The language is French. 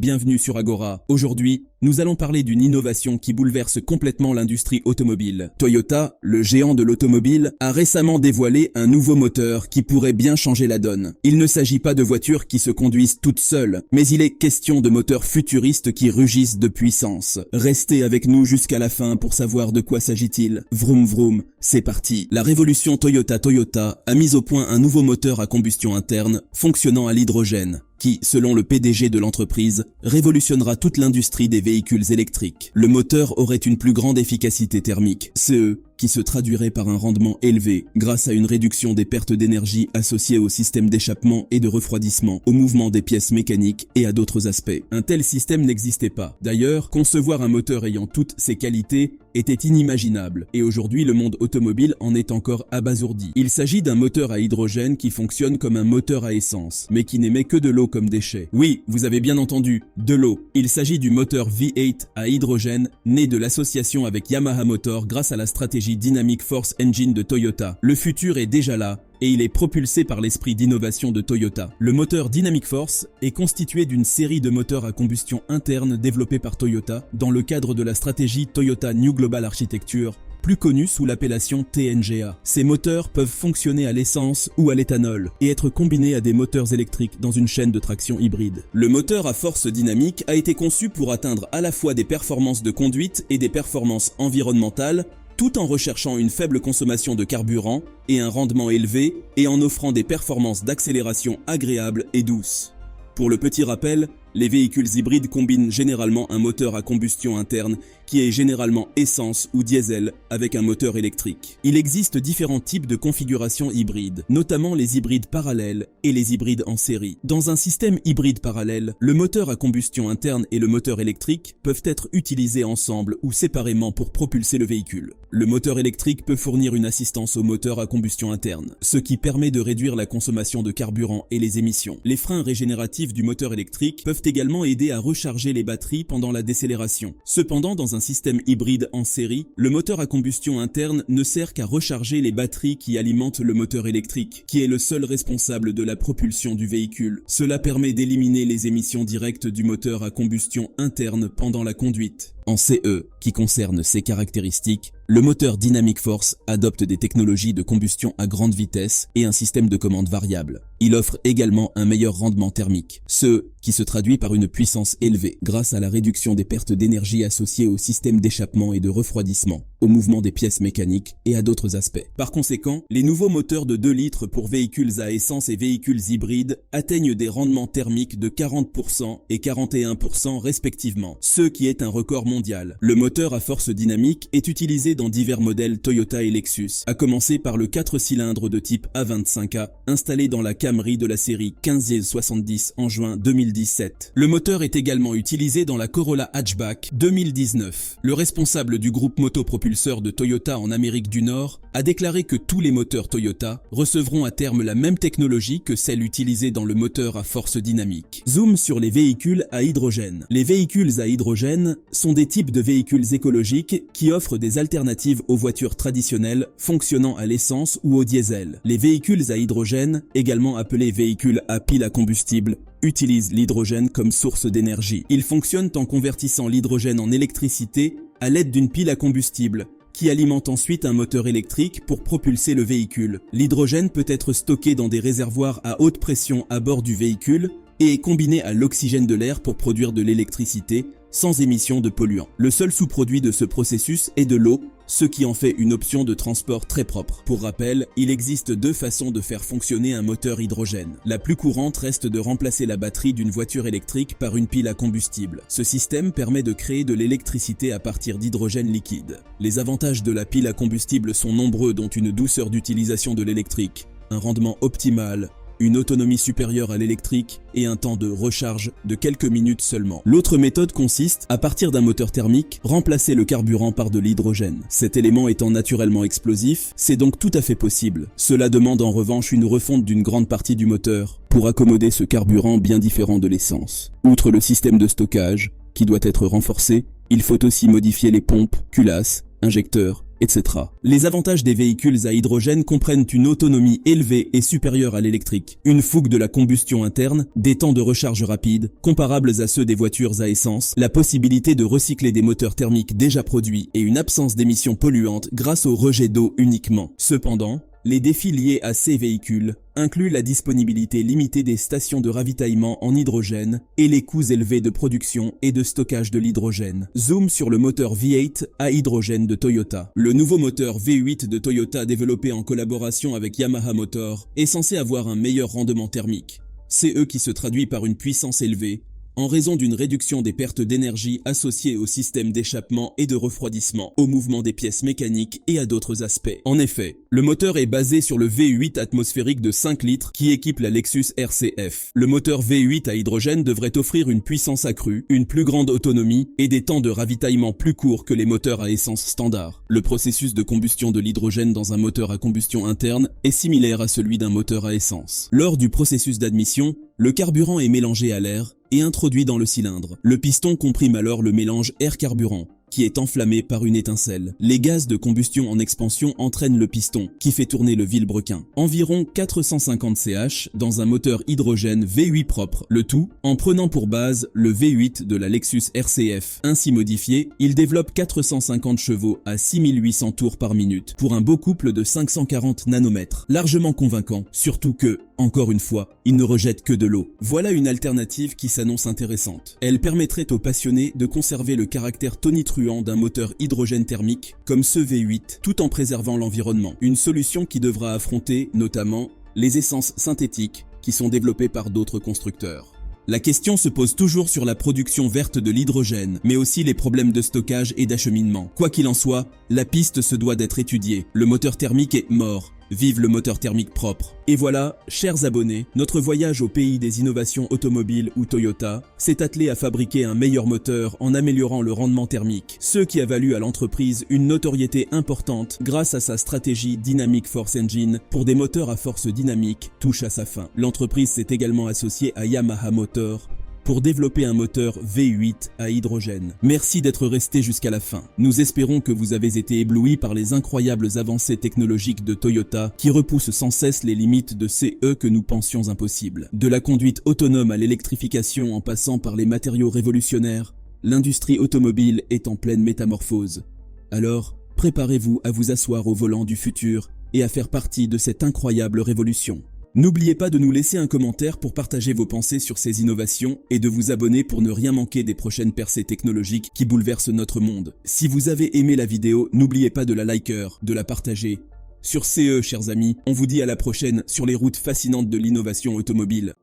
bienvenue sur Agora. Aujourd'hui, nous allons parler d'une innovation qui bouleverse complètement l'industrie automobile. Toyota, le géant de l'automobile, a récemment dévoilé un nouveau moteur qui pourrait bien changer la donne. Il ne s'agit pas de voitures qui se conduisent toutes seules, mais il est question de moteurs futuristes qui rugissent de puissance. Restez avec nous jusqu'à la fin pour savoir de quoi s'agit-il. Vroom vroom, c'est parti. La révolution Toyota a mis au point un nouveau moteur à combustion interne fonctionnant à l'hydrogène, qui, selon le PDG de l'entreprise, révolutionnera toute l'industrie des véhicules électriques. Le moteur aurait une plus grande efficacité thermique, CE, qui se traduirait par un rendement élevé grâce à une réduction des pertes d'énergie associées au système d'échappement et de refroidissement, au mouvement des pièces mécaniques et à d'autres aspects. Un tel système n'existait pas. D'ailleurs, concevoir un moteur ayant toutes ces qualités était inimaginable, et aujourd'hui le monde automobile en est encore abasourdi. Il s'agit d'un moteur à hydrogène qui fonctionne comme un moteur à essence, mais qui n'émet que de l'eau comme déchet. Oui, vous avez bien entendu, de l'eau. Il s'agit du moteur V8 à hydrogène, né de l'association avec Yamaha Motor grâce à la stratégie Dynamic Force Engine de Toyota. Le futur est déjà là, et il est propulsé par l'esprit d'innovation de Toyota. Le moteur Dynamic Force est constitué d'une série de moteurs à combustion interne développés par Toyota dans le cadre de la stratégie Toyota New Global Architecture, plus connue sous l'appellation TNGA. Ces moteurs peuvent fonctionner à l'essence ou à l'éthanol et être combinés à des moteurs électriques dans une chaîne de traction hybride. Le moteur à force dynamique a été conçu pour atteindre à la fois des performances de conduite et des performances environnementales, tout en recherchant une faible consommation de carburant et un rendement élevé et en offrant des performances d'accélération agréables et douces. Pour le petit rappel, les véhicules hybrides combinent généralement un moteur à combustion interne qui est généralement essence ou diesel avec un moteur électrique. Il existe différents types de configurations hybrides, notamment les hybrides parallèles et les hybrides en série. Dans un système hybride parallèle, le moteur à combustion interne et le moteur électrique peuvent être utilisés ensemble ou séparément pour propulser le véhicule. Le moteur électrique peut fournir une assistance au moteur à combustion interne, ce qui permet de réduire la consommation de carburant et les émissions. Les freins régénératifs du moteur électrique peuvent également aider à recharger les batteries pendant la décélération. Cependant, dans un système hybride en série, le moteur à combustion interne ne sert qu'à recharger les batteries qui alimentent le moteur électrique, qui est le seul responsable de la propulsion du véhicule. Cela permet d'éliminer les émissions directes du moteur à combustion interne pendant la conduite. En CE, qui concerne ces caractéristiques, le moteur Dynamic Force adopte des technologies de combustion à grande vitesse et un système de commande variable. Il offre également un meilleur rendement thermique, ce qui se traduit par une puissance élevée grâce à la réduction des pertes d'énergie associées au système d'échappement et de refroidissement, au mouvement des pièces mécaniques et à d'autres aspects. Par conséquent, les nouveaux moteurs de 2 litres pour véhicules à essence et véhicules hybrides atteignent des rendements thermiques de 40% et 41% respectivement, ce qui est un record mondial. Le moteur à force dynamique est utilisé dans divers modèles Toyota et Lexus, à commencer par le 4 cylindres de type A25A, installé dans la Camry de la série 1570 en juin 2017. Le moteur est également utilisé dans la Corolla Hatchback 2019. Le responsable du groupe motopropulseur de Toyota en Amérique du Nord a déclaré que tous les moteurs Toyota recevront à terme la même technologie que celle utilisée dans le moteur à force dynamique. Zoom sur les véhicules à hydrogène. Les véhicules à hydrogène sont des types de véhicules écologiques qui offrent des alternatives aux voitures traditionnelles fonctionnant à l'essence ou au diesel. Les véhicules à hydrogène, également appelés véhicules à pile à combustible, utilisent l'hydrogène comme source d'énergie. Ils fonctionnent en convertissant l'hydrogène en électricité à l'aide d'une pile à combustible, qui alimente ensuite un moteur électrique pour propulser le véhicule. L'hydrogène peut être stocké dans des réservoirs à haute pression à bord du véhicule et est combiné à l'oxygène de l'air pour produire de l'électricité sans émission de polluants. Le seul sous-produit de ce processus est de l'eau, ce qui en fait une option de transport très propre. Pour rappel, il existe 2 façons de faire fonctionner un moteur hydrogène. La plus courante reste de remplacer la batterie d'une voiture électrique par une pile à combustible. Ce système permet de créer de l'électricité à partir d'hydrogène liquide. Les avantages de la pile à combustible sont nombreux, dont une douceur d'utilisation de l'électrique, un rendement optimal, une autonomie supérieure à l'électrique et un temps de recharge de quelques minutes seulement. L'autre méthode consiste, à partir d'un moteur thermique, remplacer le carburant par de l'hydrogène. Cet élément étant naturellement explosif, c'est donc tout à fait possible. Cela demande en revanche une refonte d'une grande partie du moteur pour accommoder ce carburant bien différent de l'essence. Outre le système de stockage, qui doit être renforcé, il faut aussi modifier les pompes, culasses, injecteurs etc. Les avantages des véhicules à hydrogène comprennent une autonomie élevée et supérieure à l'électrique, une fougue de la combustion interne, des temps de recharge rapides, comparables à ceux des voitures à essence, la possibilité de recycler des moteurs thermiques déjà produits et une absence d'émissions polluantes grâce au rejet d'eau uniquement. Cependant, les défis liés à ces véhicules incluent la disponibilité limitée des stations de ravitaillement en hydrogène et les coûts élevés de production et de stockage de l'hydrogène. Zoom sur le moteur V8 à hydrogène de Toyota. Le nouveau moteur V8 de Toyota développé en collaboration avec Yamaha Motor est censé avoir un meilleur rendement thermique. CE qui se traduit par une puissance élevée, en raison d'une réduction des pertes d'énergie associées au système d'échappement et de refroidissement, au mouvement des pièces mécaniques et à d'autres aspects. En effet, le moteur est basé sur le V8 atmosphérique de 5 litres qui équipe la Lexus RCF. Le moteur V8 à hydrogène devrait offrir une puissance accrue, une plus grande autonomie et des temps de ravitaillement plus courts que les moteurs à essence standard. Le processus de combustion de l'hydrogène dans un moteur à combustion interne est similaire à celui d'un moteur à essence. Lors du processus d'admission, le carburant est mélangé à l'air et introduit dans le cylindre. Le piston comprime alors le mélange air-carburant, qui est enflammé par une étincelle. Les gaz de combustion en expansion entraînent le piston, qui fait tourner le vilebrequin. Environ 450 Ch dans un moteur hydrogène V8 propre, le tout en prenant pour base le V8 de la Lexus RCF. Ainsi modifié, il développe 450 chevaux à 6800 tours par minute, pour un beau couple de 540 nanomètres. Largement convaincant, surtout que, encore une fois, il ne rejette que de l'eau. Voilà une alternative qui s'annonce intéressante. Elle permettrait aux passionnés de conserver le caractère tonitruant d'un moteur hydrogène thermique comme ce V8 tout en préservant l'environnement. Une solution qui devra affronter notamment les essences synthétiques qui sont développées par d'autres constructeurs. La question se pose toujours sur la production verte de l'hydrogène, mais aussi les problèmes de stockage et d'acheminement. Quoi qu'il en soit, la piste se doit d'être étudiée. Le moteur thermique est mort. Vive le moteur thermique propre. Et voilà, chers abonnés, notre voyage au pays des innovations automobiles ou Toyota s'est attelé à fabriquer un meilleur moteur en améliorant le rendement thermique, ce qui a valu à l'entreprise une notoriété importante grâce à sa stratégie Dynamic Force Engine pour des moteurs à force dynamique touche à sa fin. L'entreprise s'est également associée à Yamaha Motor pour développer un moteur V8 à hydrogène. Merci d'être resté jusqu'à la fin. Nous espérons que vous avez été éblouis par les incroyables avancées technologiques de Toyota qui repoussent sans cesse les limites de CE que nous pensions impossibles. De la conduite autonome à l'électrification en passant par les matériaux révolutionnaires, l'industrie automobile est en pleine métamorphose. Alors, préparez-vous à vous asseoir au volant du futur et à faire partie de cette incroyable révolution. N'oubliez pas de nous laisser un commentaire pour partager vos pensées sur ces innovations et de vous abonner pour ne rien manquer des prochaines percées technologiques qui bouleversent notre monde. Si vous avez aimé la vidéo, n'oubliez pas de la liker, de la partager. Sur CE, chers amis, on vous dit à la prochaine sur les routes fascinantes de l'innovation automobile.